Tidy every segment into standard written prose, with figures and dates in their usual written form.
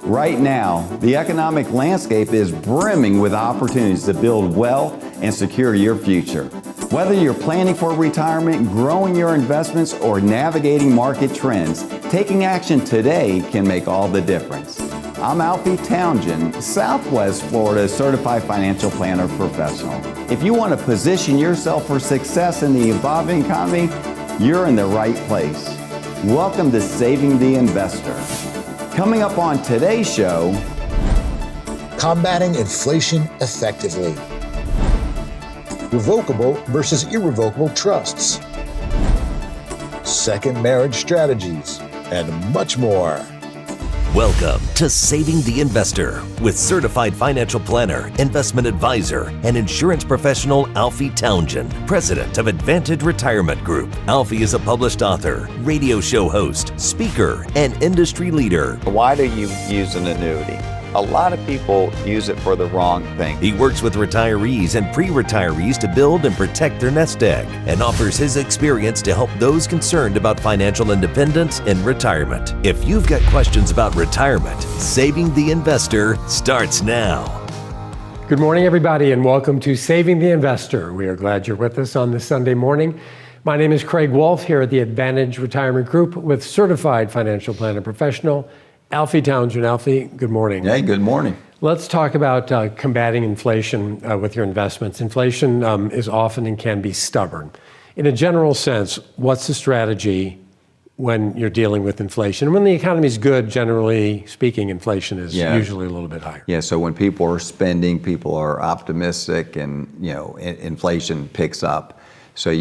Right now, the economic landscape is brimming with opportunities to build wealth and secure your future. Whether you're planning for retirement, growing your investments, or navigating market trends, taking action today can make all the difference. I'm Alfie Townsend, Southwest Florida's Certified Financial Planner Professional. If you want to position yourself for success in the evolving economy, you're in the right place. Welcome to Saving the Investor. Coming up on today's show, combating inflation effectively, revocable versus irrevocable trusts, second marriage strategies, and much more. Welcome to Saving the Investor with certified financial planner, investment advisor, and insurance professional Alfie Townsend, president of Advantage Retirement Group. Alfie is a published author, radio show host, speaker, and industry leader. Why do you use an annuity? A lot of people use it for the wrong thing. He works with retirees and pre-retirees to build and protect their nest egg and offers his experience to help those concerned about financial independence in retirement. If you've got questions about retirement, Saving the Investor starts now. Good morning, everybody, and welcome to Saving the Investor. We are glad you're with us on this Sunday morning. My name is Craig Wolf here at the Advantage Retirement Group with certified financial planner professional Alfie Townsend. Alfie, good morning. Hey, good morning. Let's talk about combating inflation with your investments. Inflation is often and can be stubborn. In a general sense, what's the strategy when you're dealing with inflation? When the economy is good, generally speaking, inflation is usually a little bit higher. Yeah, so when people are spending, people are optimistic, and inflation picks up. So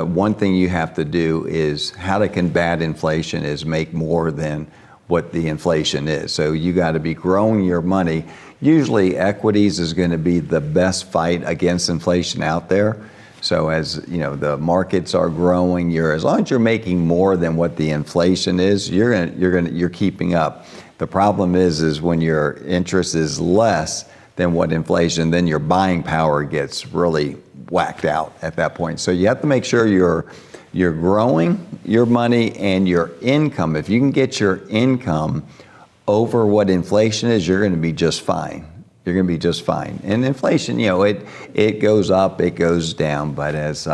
one thing you have to do is how to combat inflation is make more than what the inflation is. So you got to be growing your money. Usually equities is going to be the best fight against inflation out there. So as the markets are growing, as long as you're making more than what the inflation is, you're keeping up. The problem is when your interest is less than what inflation, then your buying power gets really whacked out at that point. So you have to make sure you're growing your money and your income. If you can get your income over what inflation is, you're going to be just fine. You're going to be just fine. And inflation, it goes up, it goes down. But as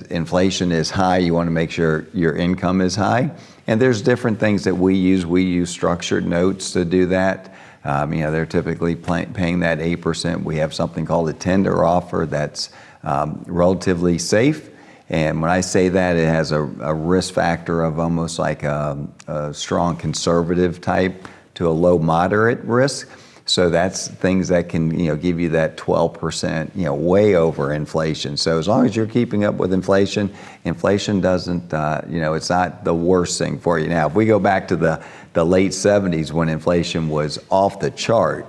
inflation is high, you want to make sure your income is high. And there's different things that we use. We use structured notes to do that. They're typically paying that 8%. We have something called a tender offer that's relatively safe. And when I say that, it has a risk factor of almost like a strong conservative type to a low moderate risk. So that's things that can give you that 12%, way over inflation. So as long as you're keeping up with inflation doesn't, it's not the worst thing for you. Now, if we go back to the late 70s when inflation was off the chart,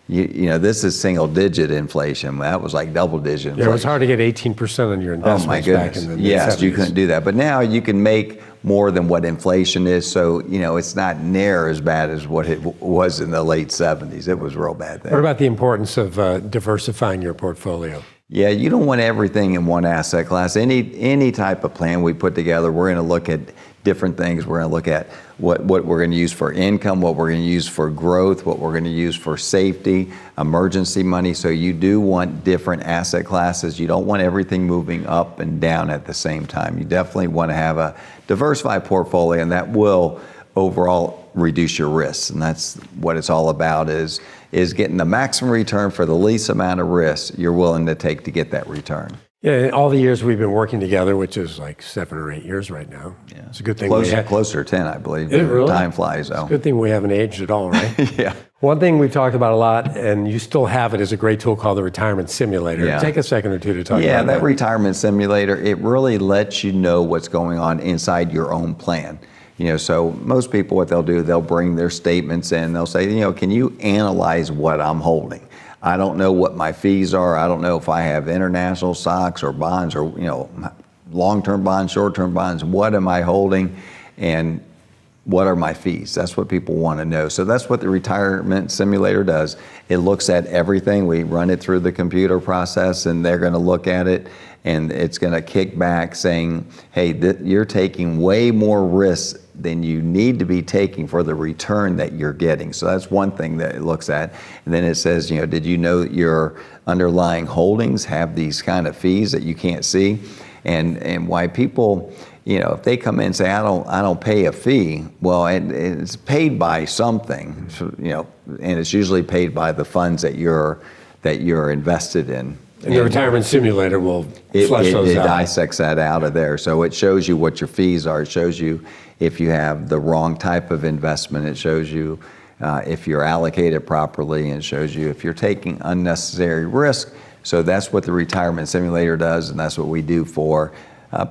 this is single-digit inflation. That was like double-digit inflation. Yeah, it was hard to get 18% on your investments. Oh my goodness! Back in the Yes, 70s. you couldn't do that. But now you can make more than what inflation is. So it's not near as bad as what it was in the late 70s. It was real bad then. What about the importance of diversifying your portfolio? Yeah, you don't want everything in one asset class. Any type of plan we put together, we're going to look at different things. We're going to look at what we're going to use for income, what we're going to use for growth, what we're going to use for safety, emergency money. So you do want different asset classes. You don't want everything moving up and down at the same time. You definitely want to have a diversified portfolio, and that will overall reduce your risks. And that's what it's all about is getting the maximum return for the least amount of risk you're willing to take to get that return. Yeah, all the years we've been working together, which is like 7 or 8 years right now. Yeah. It's a good thing. Closer to 10, I believe. Is it really? Time flies, though. It's a good thing we haven't aged at all, right? Yeah. One thing we've talked about a lot, and you still have it, is a great tool called the Retirement Simulator. Yeah. Take a second or two to talk about that. that. Yeah, that Retirement Simulator, it really lets you know what's going on inside your own plan. So most people, what they'll do, they'll bring their statements in. They'll say, can you analyze what I'm holding? I don't know what my fees are. I don't know if I have international stocks or bonds or, long-term bonds, short-term bonds. What am I holding? And what are my fees? That's what people want to know. So that's what the Retirement Simulator does. It looks at everything. We run it through the computer process, and they're going to look at it, and it's going to kick back saying, hey, you're taking way more risks than you need to be taking for the return that you're getting. So that's one thing that it looks at. And then it says, did you know that your underlying holdings have these kind of fees that you can't see? And why people, if they come in and say, I don't pay a fee, well, it's paid by something, and it's usually paid by the funds that you're invested in. And the retirement simulator will flush those out. It dissects that out of there. So it shows you what your fees are. It shows you if you have the wrong type of investment. It shows you if you're allocated properly, and it shows you if you're taking unnecessary risk. So that's what the retirement simulator does, and that's what we do for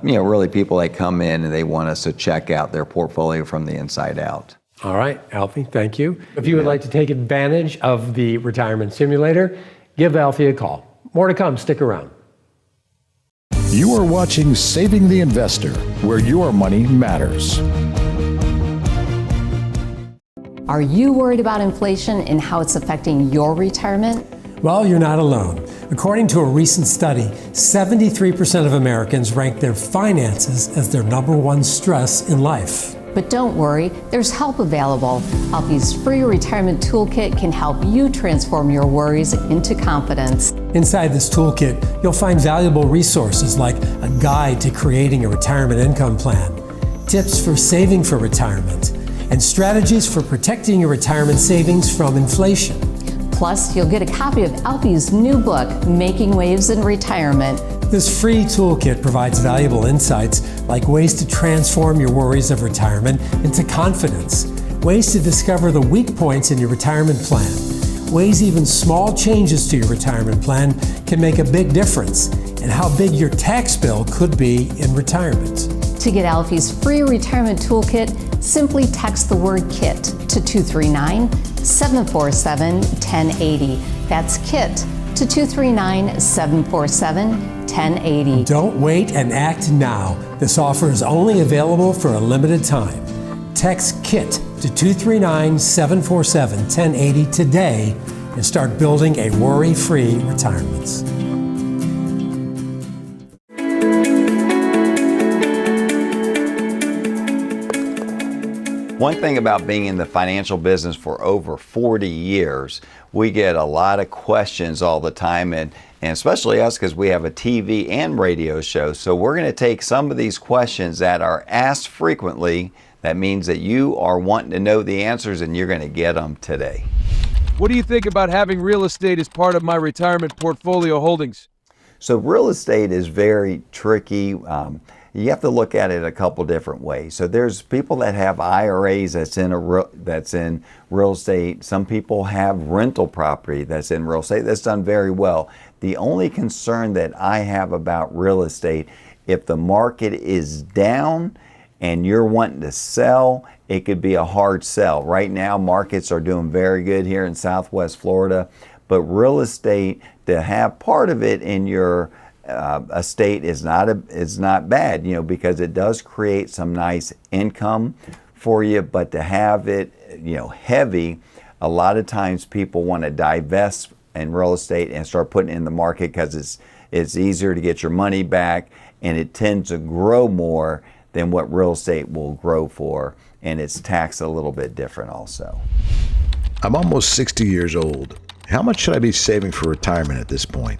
really people that come in and they want us to check out their portfolio from the inside out. All right, Alfie, thank you. If you would like to take advantage of the retirement simulator, give Alfie a call. More to come. Stick around. You are watching Saving the Investor, where your money matters. Are you worried about inflation and how it's affecting your retirement? Well, you're not alone. According to a recent study, 73% of Americans rank their finances as their number one stress in life. But don't worry, there's help available. Alfie's free retirement toolkit can help you transform your worries into confidence. Inside this toolkit, you'll find valuable resources like a guide to creating a retirement income plan, tips for saving for retirement, and strategies for protecting your retirement savings from inflation. Plus, you'll get a copy of Alfie's new book, Making Waves in Retirement. This free toolkit provides valuable insights like ways to transform your worries of retirement into confidence, ways to discover the weak points in your retirement plan, ways even small changes to your retirement plan can make a big difference, and how big your tax bill could be in retirement. To get Alfie's free retirement toolkit, simply text the word KIT to 239-747-1080. That's KIT to 239-747-1080. Don't wait and act now. This offer is only available for a limited time. Text KIT to 239-747-1080 today and start building a worry-free retirement. One thing about being in the financial business for over 40 years, we get a lot of questions all the time, and especially us because we have a TV and radio show. So we're going to take some of these questions that are asked frequently. That means that you are wanting to know the answers, and you're going to get them today. What do you think about having real estate as part of my retirement portfolio holdings? So real estate is very tricky. You have to look at it a couple different ways. So there's people that have IRAs that's in real estate. Some people have rental property that's in real estate that's done very well. The only concern that I have about real estate, if the market is down and you're wanting to sell, it could be a hard sell. Right now, markets are doing very good here in Southwest Florida, but real estate, to have part of it in your estate is not bad, because it does create some nice income for you. But to have it, heavy, a lot of times people want to divest in real estate and start putting it in the market because it's easier to get your money back, and it tends to grow more than what real estate will grow for, and it's taxed a little bit different also. I'm almost 60 years old. How much should I be saving for retirement at this point?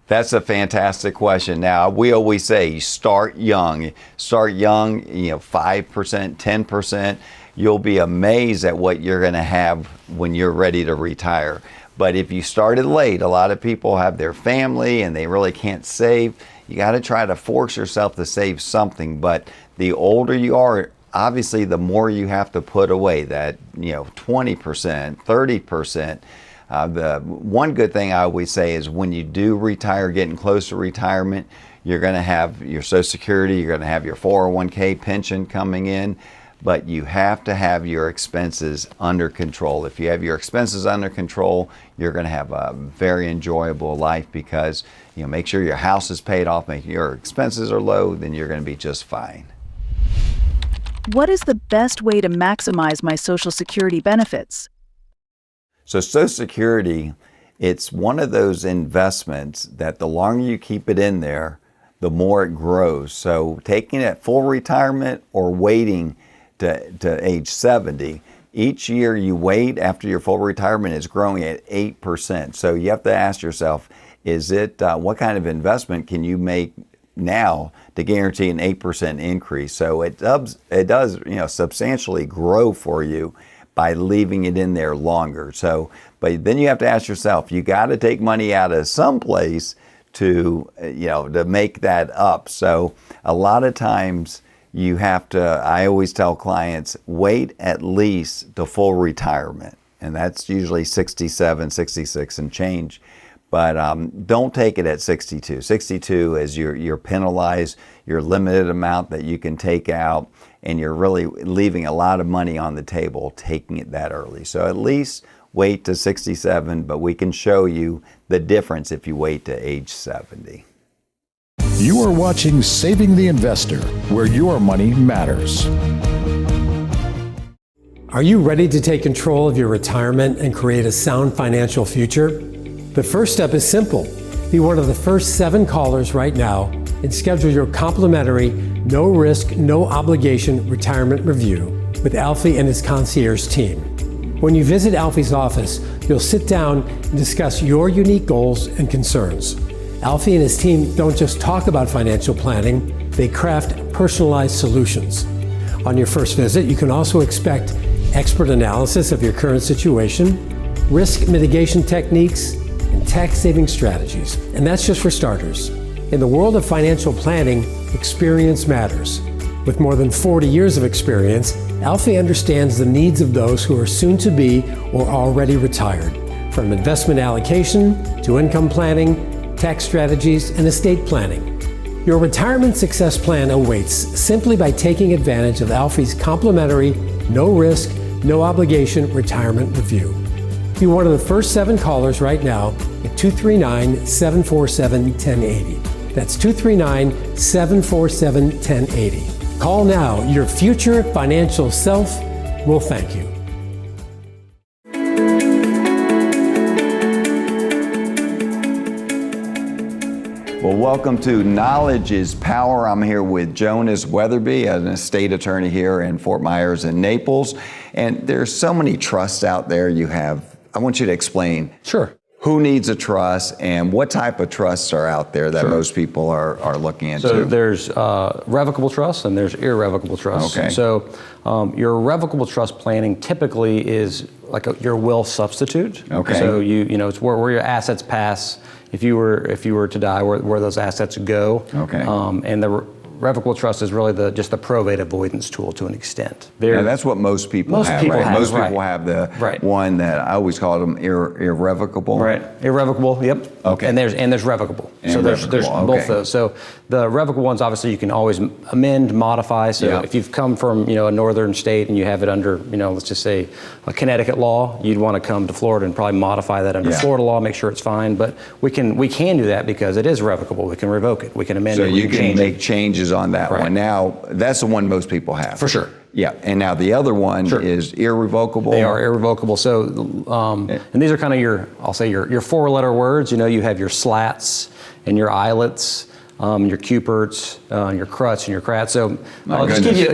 That's a fantastic question. Now, we always say you start young. Start young, 5%, 10%. You'll be amazed at what you're going to have when you're ready to retire. But if you started late, a lot of people have their family and they really can't save. You got to try to force yourself to save something. But the older you are, obviously, the more you have to put away, that 20%, 30%. The one good thing I always say is when you do retire, getting close to retirement, you're going to have your Social Security, you're going to have your 401k pension coming in, but you have to have your expenses under control. If you have your expenses under control, you're going to have a very enjoyable life because, make sure your house is paid off, make your expenses are low, then you're going to be just fine. What is the best way to maximize my Social Security benefits? So Social Security, it's one of those investments that the longer you keep it in there, the more it grows. So taking it full retirement or waiting to age 70. Each year you wait after your full retirement is growing at 8%. So you have to ask yourself, is it what kind of investment can you make now to guarantee an 8% increase? So it does substantially grow for you by leaving it in there longer. So, but then you have to ask yourself, you got to take money out of some place to make that up. So a lot of times you have to, I always tell clients, wait at least to full retirement. And that's usually 67, 66 and change. But don't take it at 62. 62 is you're penalized, your limited amount that you can take out, and you're really leaving a lot of money on the table taking it that early. So at least wait to 67, but we can show you the difference if you wait to age 70. You are watching Saving the Investor, where your money matters. Are you ready to take control of your retirement and create a sound financial future? The first step is simple. Be one of the first 7 callers right now and schedule your complimentary, no risk, no obligation retirement review with Alfie and his concierge team. When you visit Alfie's office, you'll sit down and discuss your unique goals and concerns. Alfie and his team don't just talk about financial planning, they craft personalized solutions. On your first visit, you can also expect expert analysis of your current situation, risk mitigation techniques, and tax-saving strategies. And that's just for starters. In the world of financial planning, experience matters. With more than 40 years of experience, Alfie understands the needs of those who are soon to be or already retired, from investment allocation to income planning, tax strategies, and estate planning. Your retirement success plan awaits simply by taking advantage of Alfie's complimentary, no risk, no obligation retirement review. Be one of the first 7 callers right now at 239-747-1080. That's 239-747-1080. Call now. Your future financial self will thank you. Well, welcome to Knowledge is Power. I'm here with Jonas Weatherby, an estate attorney here in Fort Myers and Naples. And there's so many trusts out there you have. I want you to explain. Sure. Who needs a trust and what type of trusts are out there that most people are looking into? So there's revocable trusts and there's irrevocable trusts. Okay. So your revocable trust planning typically is like your will substitute. Okay. So it's where your assets pass. If you were to die, where those assets go. Okay. And the revocable trust is really just the probate avoidance tool to an extent. Now that's what most people have, right? Most people have the one that I always call them irrevocable. Right, irrevocable, yep. Okay. And there's revocable. And so there's revocable, both those. So the revocable ones, obviously you can always amend, modify. So if you've come from a northern state and you have it under, let's just say a Connecticut law, you'd want to come to Florida and probably modify that under Florida law, make sure it's fine. But we can do that because it is revocable. We can revoke it. We can amend it. So you can make changes on that one. Now, that's the one most people have. For sure. Yeah, and now the other one is irrevocable. They are irrevocable. So, and these are kind of your 4-letter words. You have your slats and your eyelets, your cuperts, your cruts and your crats. So I'll give you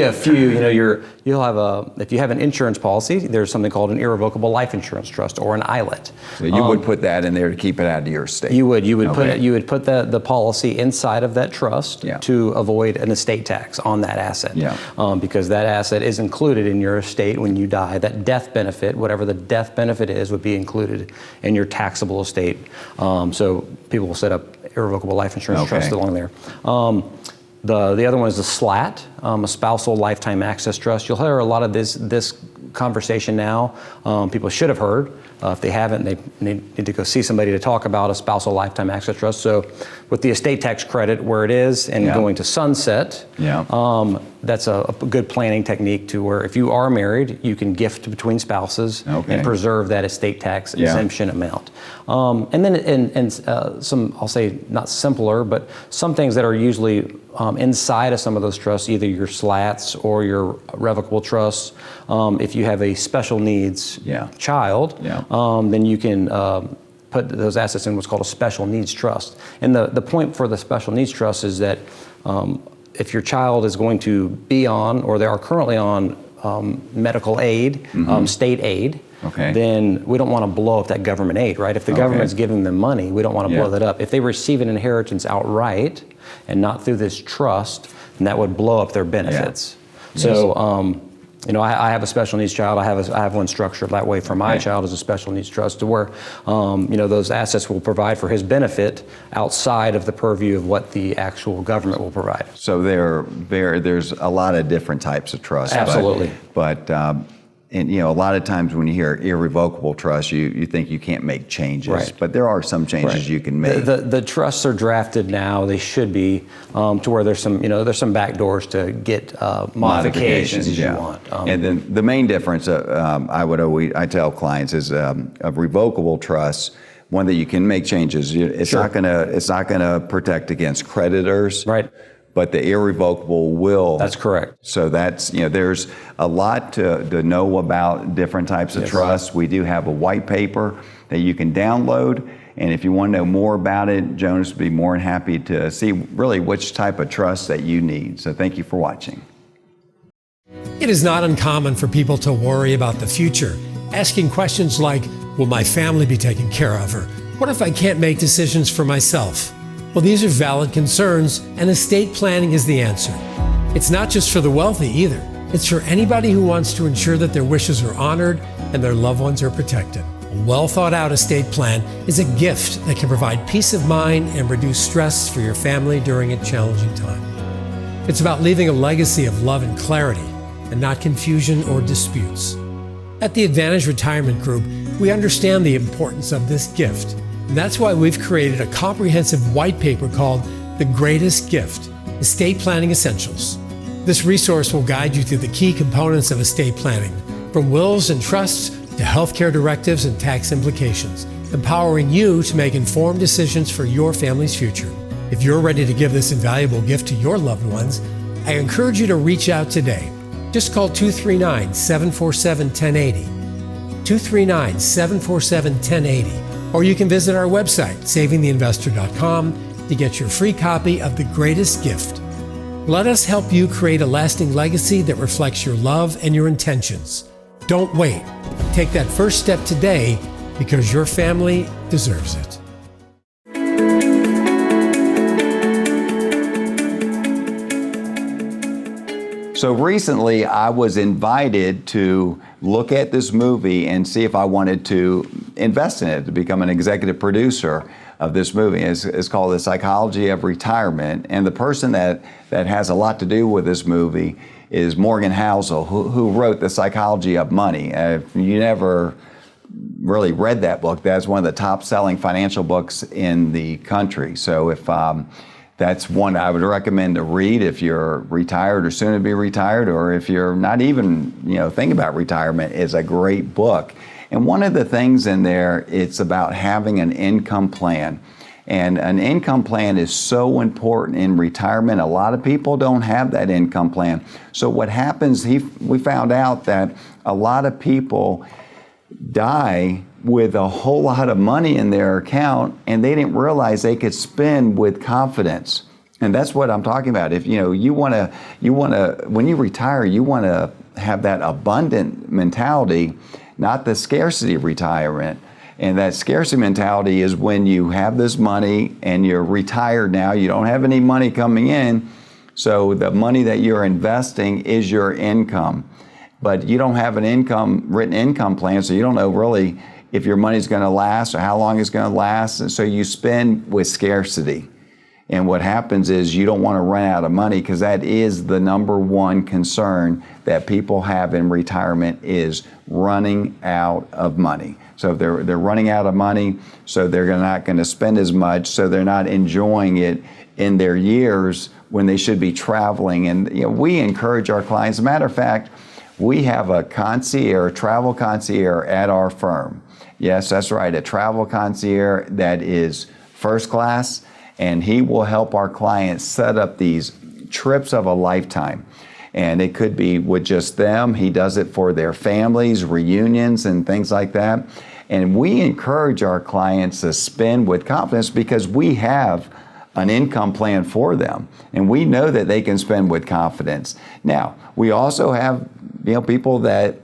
a few. You'll have if you have an insurance policy, there's something called an irrevocable life insurance trust or an eyelet. So you would put that in there to keep it out of your estate. You would put the policy inside of that trust to avoid an estate tax on that asset. Yeah. Because that asset is included in your estate when you die. That death benefit, whatever the death benefit is, would be included in your taxable estate. So people will set up irrevocable life insurance trust along there. The other one is a SLAT, a spousal lifetime access trust. You'll hear a lot of this conversation now. People should have heard. If they haven't, they need to go see somebody to talk about a spousal lifetime access trust. So with the estate tax credit where it is and going to sunset, that's a good planning technique to where if you are married, you can gift between spouses and preserve that estate tax exemption amount. And then some, I'll say not simpler, but some things that are usually inside of some of those trusts, either your slats or your revocable trusts. If you have a special needs child, then you can put those assets in what's called a special needs trust. And the point for the special needs trust is that if your child is going to be on, or they are currently on medical aid, state aid, then we don't want to blow up that government aid, right? If the government's giving them money, we don't want to blow that up. If they receive an inheritance outright and not through this trust, then that would blow up their benefits. So, you know, I have a special needs child. I have one structured that way for my child as a special needs trust, to where, you know, those assets will provide for his benefit outside of the purview of what the actual government will provide. So there's a lot of different types of trusts. Absolutely. But and you know, a lot of times when you hear irrevocable trust, you think you can't make changes, but there are some changes you can make. The trusts are drafted now; they should be to where there's some back doors to get modifications as you want. And then the main difference I tell clients is a revocable trust, one that you can make changes. It's not gonna protect against creditors. Right. But the irrevocable will. That's correct. So that's, you know, there's a lot to know about different types of trusts. We do have a white paper that you can download. And if you want to know more about it, Jonas would be more than happy to see really which type of trust that you need. So thank you for watching. It is not uncommon for people to worry about the future, asking questions like, will my family be taken care of? Or what if I can't make decisions for myself? Well, these are valid concerns, and estate planning is the answer. It's not just for the wealthy either. It's for anybody who wants to ensure that their wishes are honored and their loved ones are protected. A well thought out estate plan is a gift that can provide peace of mind and reduce stress for your family during a challenging time. It's about leaving a legacy of love and clarity, and not confusion or disputes. At the Advantage Retirement Group, we understand the importance of this gift. And that's why we've created a comprehensive white paper called The Greatest Gift, Estate Planning Essentials. This resource will guide you through the key components of estate planning, from wills and trusts to healthcare directives and tax implications, empowering you to make informed decisions for your family's future. If you're ready to give this invaluable gift to your loved ones, I encourage you to reach out today. Just call 239-747-1080, 239-747-1080. Or you can visit our website, savingtheinvestor.com, to get your free copy of The Greatest Gift. Let us help you create a lasting legacy that reflects your love and your intentions. Don't wait. Take that first step today, because your family deserves it. So recently I was invited to look at this movie and see if I wanted to invest in it, to become an executive producer of this movie. It's called The Psychology of Retirement. And the person that has a lot to do with this movie is Morgan Housel, who wrote The Psychology of Money. If you never really read that book, that's one of the top selling financial books in the country. So if that's one I would recommend to read if you're retired or soon to be retired, or if you're not even, thinking about retirement. Is a great book. And one of the things in there, it's about having an income plan. And an income plan is so important in retirement. A lot of people don't have that income plan. So what happens, we found out that a lot of people die with a whole lot of money in their account, and they didn't realize they could spend with confidence. And that's what I'm talking about. If you want to, when you retire, you want to have that abundant mentality, not the scarcity retirement. And that scarcity mentality is when you have this money and you're retired now, you don't have any money coming in, so the money that you're investing is your income. But you don't have an written income plan, so you don't know really if your money's going to last or how long it's going to last. And so you spend with scarcity. And what happens is you don't want to run out of money, because that is the number one concern that people have in retirement, is running out of money. So if they're running out of money, so they're not going to spend as much, so they're not enjoying it in their years when they should be traveling. And we encourage our clients. As a matter of fact, we have a travel concierge at our firm. Yes, that's right, a travel concierge that is first class, and he will help our clients set up these trips of a lifetime. And it could be with just them. He does it for their families, reunions, and things like that. And we encourage our clients to spend with confidence, because we have an income plan for them, and we know that they can spend with confidence. Now, we also have people that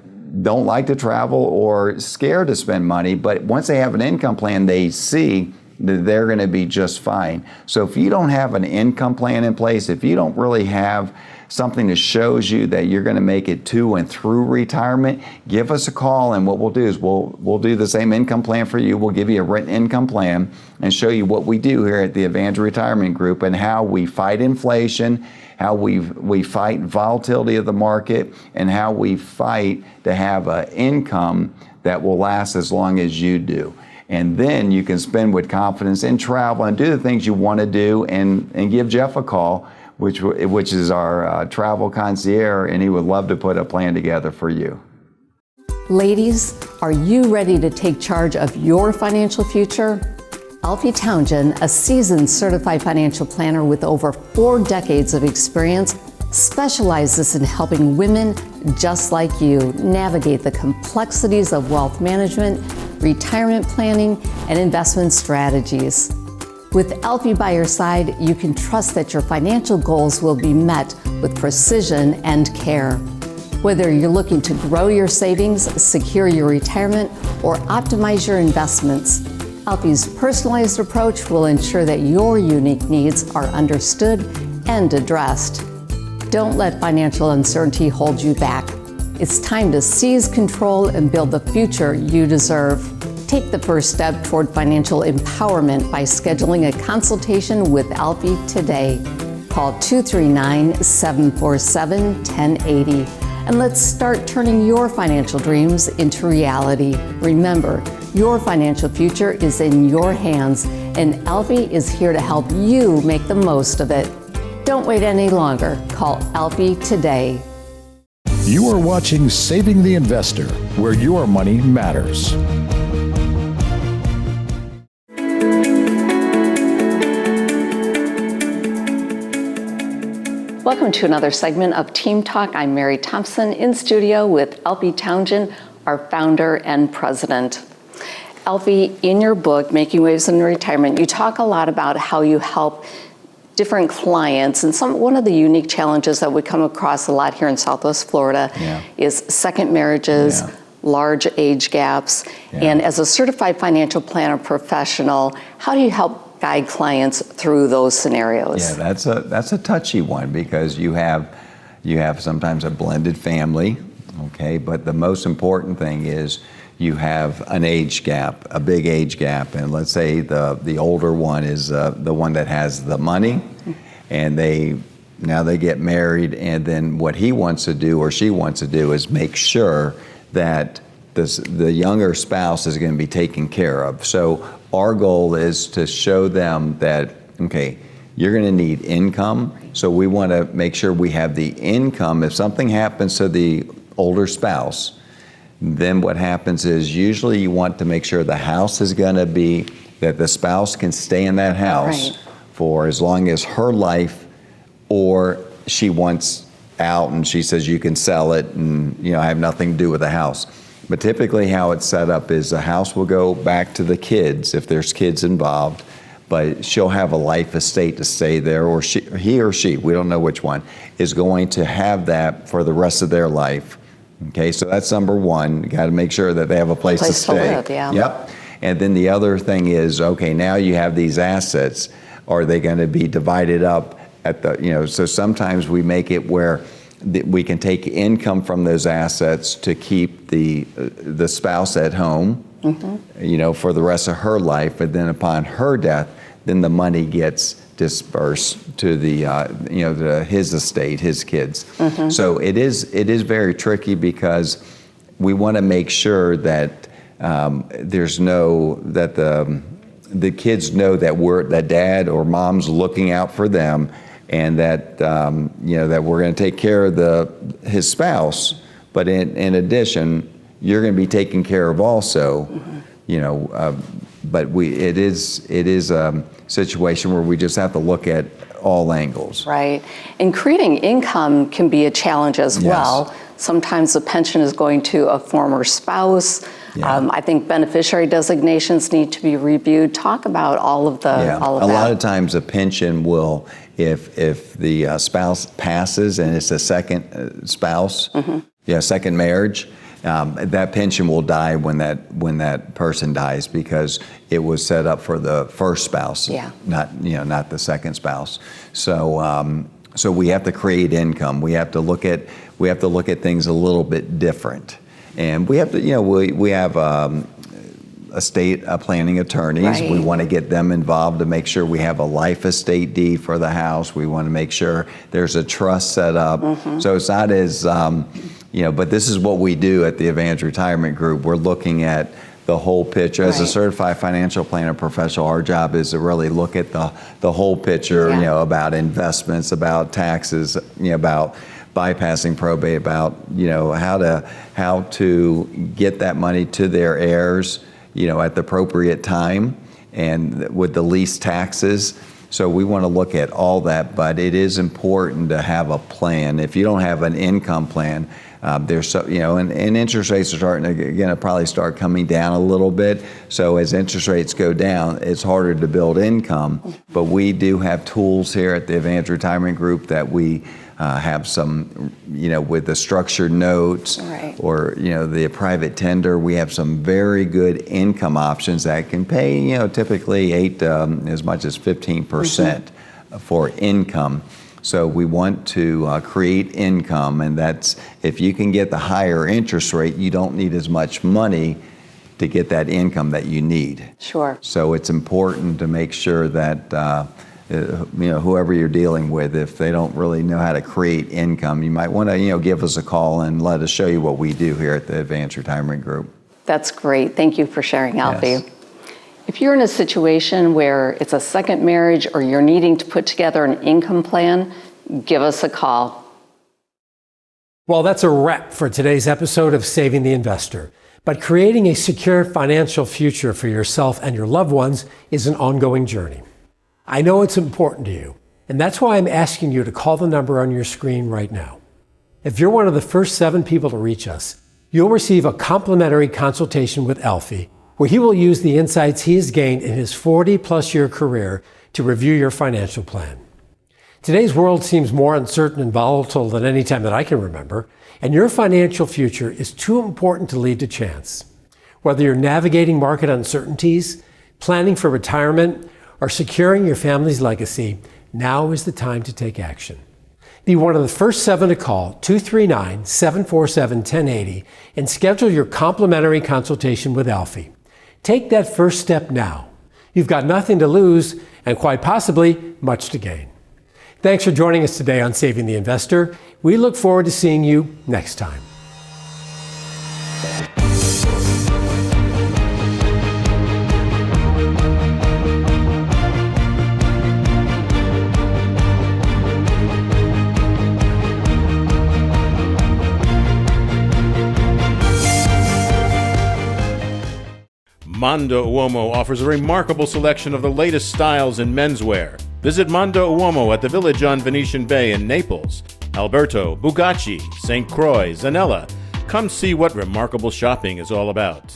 don't like to travel or scared to spend money, but once they have an income plan, they see that they're going to be just fine. So if you don't have an income plan in place, if you don't really have something that shows you that you're going to make it to and through retirement, give us a call, and what we'll do is we'll do the same income plan for you. We'll give you a written income plan and show you what we do here at the Advantage Retirement Group and how we fight inflation, how we fight volatility of the market, and how we fight to have an income that will last as long as you do. And then you can spend with confidence and travel and do the things you want to do, and give Jeff a call, which is our travel concierge, and he would love to put a plan together for you. Ladies, are you ready to take charge of your financial future? Alfie Townsend, a seasoned certified financial planner with over 4 decades of experience, specializes in helping women just like you navigate the complexities of wealth management, retirement planning, and investment strategies. With Alfie by your side, you can trust that your financial goals will be met with precision and care. Whether you're looking to grow your savings, secure your retirement, or optimize your investments, Alfie's personalized approach will ensure that your unique needs are understood and addressed. Don't let financial uncertainty hold you back. It's time to seize control and build the future you deserve. Take the first step toward financial empowerment by scheduling a consultation with Alfie today. Call 239-747-1080 and let's start turning your financial dreams into reality. Remember, your financial future is in your hands, and Alfie is here to help you make the most of it. Don't wait any longer. Call Alfie today. You are watching Saving the Investor, where your money matters. Welcome to another segment of Team Talk. I'm Mary Thompson in studio with Alfie Townsend, our founder and president. Alfie, in your book, Making Waves in Retirement, you talk a lot about how you help different clients, and one of the unique challenges that we come across a lot here in Southwest Florida is second marriages, large age gaps, and as a certified financial planner professional, how do you help guide clients through those scenarios? Yeah, that's a touchy one, because you have sometimes a blended family, okay, but the most important thing is you have an age gap, a big age gap, and let's say the older one is the one that has the money, and now they get married, and then what he wants to do or she wants to do is make sure that the younger spouse is going to be taken care of. So our goal is to show them that, okay, you're going to need income, so we want to make sure we have the income. If something happens to the older spouse, then what happens is usually you want to make sure the house is going to be, that the spouse can stay in that house for as long as her life, or she wants out and she says you can sell it and I have nothing to do with the house. But typically how it's set up is the house will go back to the kids if there's kids involved, but she'll have a life estate to stay there, or he or she, we don't know which one, is going to have that for the rest of their life. Okay, so that's number one. You got to make sure that they have a place to stay. Live, yeah. Yep. And then the other thing is, okay, now you have these assets. Are they going to be divided up at the, so sometimes we make it where we can take income from those assets to keep the spouse at home, for the rest of her life, but then upon her death, then the money gets dispersed to his estate, his kids. So it is very tricky, because we want to make sure that the kids know that dad or mom's looking out for them, and that that we're going to take care of his spouse, but in addition, you're going to be taken care of also. But it is a situation where we just have to look at all angles. Right, and creating income can be a challenge as well. Sometimes the pension is going to a former spouse. Yeah. I think beneficiary designations need to be reviewed. Talk about all of Yeah. that. A lot of times a pension will, if the spouse passes and it's a second spouse, second marriage, that pension will die when that person dies because it was set up for the first spouse, not the second spouse. So we have to create income. We have to look at things a little bit different, and we have to we have estate planning attorneys. Right. We want to get them involved to make sure we have a life estate deed for the house. We want to make sure there's a trust set up. So it's not as but this is what we do at the Advanced Retirement Group. We're looking at the whole picture. As a certified financial planner professional, our job is to really look at the whole picture, about investments, about taxes, about bypassing probate, about how to get that money to their heirs, at the appropriate time and with the least taxes. So we want to look at all that, but it is important to have a plan. If you don't have an income plan, there's and interest rates are starting to probably start coming down a little bit. So as interest rates go down, it's harder to build income. But we do have tools here at the Advanced Retirement Group that we have some, with the structured notes or the private tender. We have some very good income options that can pay typically 8 as much as 15% for income. So we want to create income, and that's, if you can get the higher interest rate, you don't need as much money to get that income that you need. Sure. So it's important to make sure that whoever you're dealing with, if they don't really know how to create income, you might want to give us a call and let us show you what we do here at the Advanced Retirement Group. That's great. Thank you for sharing, Alfie. Yes. If you're in a situation where it's a second marriage or you're needing to put together an income plan, give us a call. Well, that's a wrap for today's episode of Saving the Investor. But creating a secure financial future for yourself and your loved ones is an ongoing journey. I know it's important to you, and that's why I'm asking you to call the number on your screen right now. If you're one of the first 7 people to reach us, you'll receive a complimentary consultation with Alfie, where he will use the insights he has gained in his 40-plus year career to review your financial plan. Today's world seems more uncertain and volatile than any time that I can remember, and your financial future is too important to leave to chance. Whether you're navigating market uncertainties, planning for retirement, or securing your family's legacy, now is the time to take action. Be one of the first 7 to call 239-747-1080 and schedule your complimentary consultation with Alfie. Take that first step now. You've got nothing to lose and quite possibly much to gain. Thanks for joining us today on Saving the Investor. We look forward to seeing you next time. Mondo Uomo offers a remarkable selection of the latest styles in menswear. Visit Mondo Uomo at the Village on Venetian Bay in Naples, Alberto, Bugacci, St. Croix, Zanella. Come see what remarkable shopping is all about.